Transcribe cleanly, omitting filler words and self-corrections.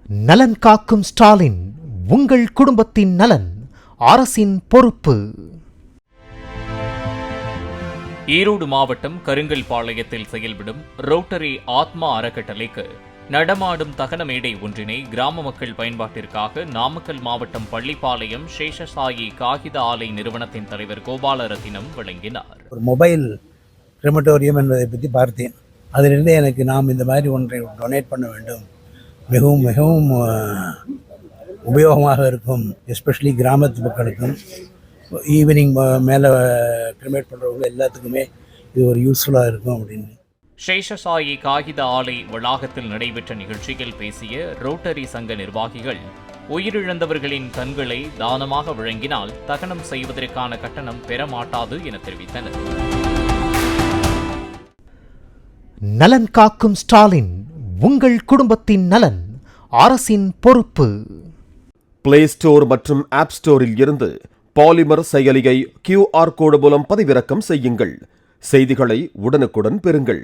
நலன் காக்கும் ஸ்டாலின், உங்கள் குடும்பத்தின் நலன் அரசின் பொறுப்பு. ஈரோடு மாவட்டம் கருங்கல்பாளையத்தில் செயல்படும் ரோட்டரி ஆத்மா அறக்கட்டளைக்கு நடமாடும் தகன மேடை ஒன்றினை கிராம மக்கள் பயன்பாட்டிற்காக நாமக்கல் மாவட்டம் பள்ளிப்பாளையம் சேஷசாயி காகித ஆலை நிறுவனத்தின் தலைவர் கோபாலரத்தினம் வழங்கினார். ஒரு மொபைல் கிரெமட்டோரியம் என்பதை பற்றி பார்த்தேன். அதிலிருந்து எனக்கு நாம் இந்த மாதிரி ஒன்றை டொனேட் பண்ண வேண்டும், மிகவும் மிகவும் உபயோகமாக இருக்கும். எஸ்பெஷலி கிராமத்து மக்களுக்கும் ஈவினிங் மேலே கிரிமேட் பண்ணுறவங்க எல்லாத்துக்குமே இது ஒரு யூஸ்ஃபுல்லாக இருக்கும் அப்படின்னு. சேஷசாயி காகித ஆலை வளாகத்தில் நடைபெற்ற நிகழ்ச்சியில் பேசிய ரோட்டரி சங்க நிர்வாகிகள், உயிரிழந்தவர்களின் கண்களை தானமாக வழங்கினால் தகனம் செய்வதற்கான கட்டணம் பெறமாட்டாது என தெரிவித்தனர். நலன் காக்கும் ஸ்டாலின், உங்கள் குடும்பத்தின் நலன் அரசின் பொறுப்பு. பிளே ஸ்டோர் மற்றும் ஆப் ஸ்டோரில் இருந்து பாலிமர் செயலியை QR கோடு மூலம் பதிவிறக்கம் செய்யுங்கள். செய்திகளை உடனுக்குடன் பெறுங்கள்.